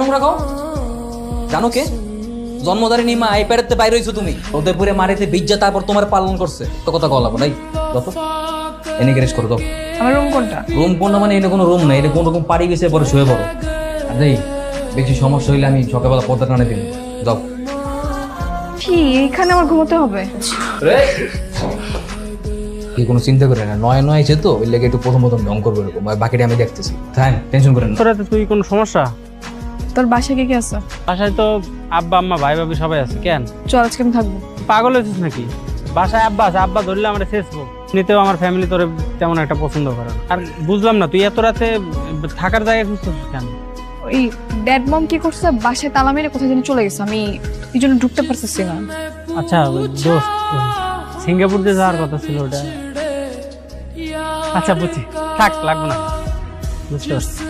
নোংরা খাও? জানো কে? জন্মধারিণী মা, এই পেরেতে বাইরে হইছো তুমি। ওদের পুরে মারিতে বিজ্জা, তারপর তোমার পালন করছে। তো কথা কল নাই যত এনে গ্যারেজ করে দাও। আমার রুম কোনটা? রুম কোনটা মানে এটা কোনো রুম না, এটা কোনো রকম পাড়ি গেছে, পরে শুয়ে পড়ো। আর এই বেশি সমস্যা হইলে আমি সকালবেলা পর্দা টানে দিন। যাও। কি এখানে আমার ঘুমোতে হবে? কি কোনো চিন্তা করে না, নয় নয় আছে তো, ওই লেগে একটু প্রথম ঢং করবো এরকম, আর বাকিটা আমি দেখতেছি। হ্যাঁ, টেনশন করেন না। তোরা তো তুই কোনো সমস্যা? তোর বাসায় কে কে আছে? বাসায় তো আব্বা আম্মা ভাই ভাবি সবাই আছে। কেন, চল আজকে আমি থাকবো। পাগল হয়েছিস নাকি? বাসায় আব্বা আছে, আব্বা ধরলে আমরা শেষবো। এমনিতেও আমার ফ্যামিলি তোরে তেমন একটা পছন্দ করে না। আর বুঝলাম না তুই এত রাতে থাকার জায়গা খুঁজছিস কেন? ওই ড্যাড মম কি করছে, বাসায় তালা মেরে কোথায় যেন চলে গেছে, আমি এই জন্য ঢুকতে পারতেছি না। আচ্ছা ওই দোস্ত, সিঙ্গাপুর দিয়ে যাওয়ার কথা ছিল ওটা। আচ্ছা বুঝছি, থাক, লাগবে না। বুঝতে পারছি।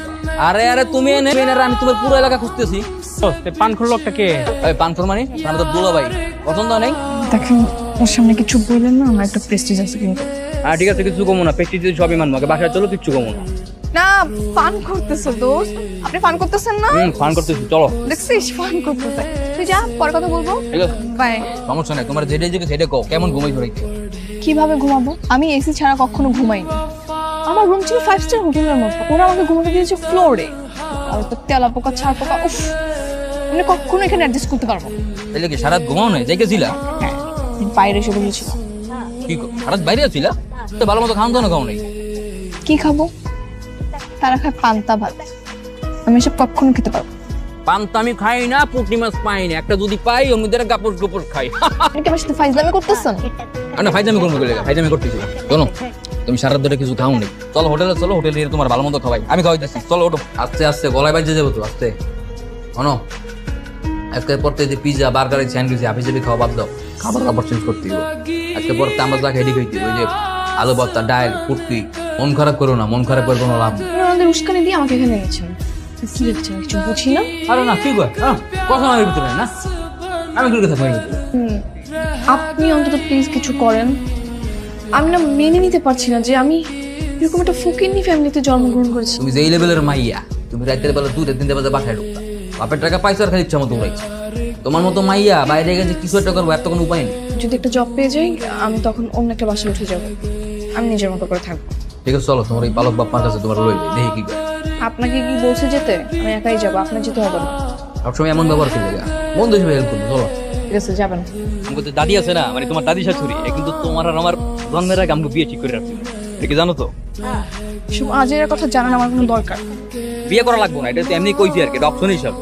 আরে আরে তুমি এনে আমি তোমার পুরো এলাকা খুঁজতেছি। দোস্ত, এই পানখুর লোকটা কে? ওই পানফর মানে আমি তো দুলা ভাই, পছন্দ নেই। দেখেন ওর সামনে কিছু বললেন না, আমার একটা প্রেস্টিজ আছে কিন্তু। হ্যাঁ ঠিক আছে, কিছু কমো না, পেটি দিয়ে সবই মানবো। আগে বাসায় চলো, কিচ্ছু কমো না। না, ফান করতেছো দোস্ত, আপনি ফান করতেছেন না? ফান করতেছি, চলো। দেখছিস ফান করতেছে। তুই যা, পরে কথা বলবো। ঠিক আছে, বাই। সমস্যা নাই, তোমার যেটা জিজ্ঞেস সেটা কও। কেমন ঘুমাই ধরে? কিভাবে ঘুমাবো? আমি এসি ছাড়া কখনো ঘুমাইনি। আমার রুম ছিল 5 স্টার হোটেলের মতো, ওরা আমাকে ঘুমাতে দিয়েছে ফ্লোরে। আর তো তেলা পোকা ছাড় পোকা, উফ, আমি কখনো এখানে অ্যাডজাস্ট করতে পারবো না। তাহলে কি সারাত ঘুমাও নাই? যাইতেছিলা? হ্যাঁ, বাইরে এসে বসেছিলাম। কি সারাত বাইরে আছিলা? তো ভালো মতো খাওয়া দাওয়া খাও নাই? কি খাবো? তারা খায় পান্তা ভাত, আমি এসব কখনো খেতে পারবো না। পান্তা আমি খাই না, পুঁটি মাছ পাই না। একটা যদি পাই ওর মধ্যে গাপস গোপস খাই। আপনি কি আমার সাথে ফাইজলামি করতেছেন? না, ফাইজামি করবো বলে, ফাইজামি করতেছি। শোনো, তুমি সারা ধরে কিছু খাও নি, চলো হোটেলে, চলো হোটেলে গিয়ে তোমার ভালো মতো খাওয়াই, আমি খাওয়াইতেছি। চলো ওঠো, আস্তে আস্তে, গলায় বাজে যাবো তো, আস্তে। শোনো, আজকের পর থেকে পিজা বার্গার স্যান্ডউইচ হাফি জাবি খাওয়া বাদ দাও। খাবার খাবার চেঞ্জ করতে হবে। আজকের পর থেকে আমরা যা খেয়ে খাইতে, ওই যে আলু ভর্তা, ডাল, পুটকি। মন খারাপ করো না, মন খারাপ করে কোনো লাভ নেই। আপনি আমাদের উস্কানি দিয়ে আমাকে এখানে এনেছেন, কি দেখছেন? কিছু বুঝি না। আরে না, কি কয় কথা আমার ভিতরে না, আমি কি কথা ভিতরে। আপনি অন্তত প্লিজ কিছু করেন। আমি না মেনে নিতে পারছি না যে আমি এরকম একটা ফকিন্নি ফ্যামিলিতে জন্মগ্রহণ করেছি। তুমি যে এই লেভেলের মাইয়া, তুমি রাতের বেলা 2-3 বাজে বাসায় ঢুকতা, বাপের টাকা পাইছো আর খালি ইচ্ছা মতো উড়াইছো। তোমার মতো মাইয়া বাইরে গেছে কিছু একটা করবো, এর তো কোনো উপায় নেই। যদি একটা জব পেয়ে যাই, আমি তখন অন্য একটা বাসায় উঠে যাব, আমি নিজের মতো করে থাকবো। ঠিক আছে, চলো, তোমার এই পালক বাপ্পার কাছে তোমার রইল, দেখি কি করে। আপনাকে কি বলছে যেতে? আমি একাই যাবো, আপনার যেতে হবে না। সবসময় এমন ব্যবহার করলে বন্ধু হিসেবে হেল্প করবো, চলো। ঠিক আছে, যাবেন। আমাকে তো দাদি আছে না, মানে তোমার দাদি শাশুড়ি, কিন্তু তোমার আর আমার জন্মের আগে আমাকে বিয়ে ঠিক করে রাখছিল, এটা কি জানো তো? সব আজের কথা জানার আমার কোনো দরকার। বিয়ে করা লাগবো না, এটা তো এমনি কইছি আর কি, এটা অপশন হিসাবে।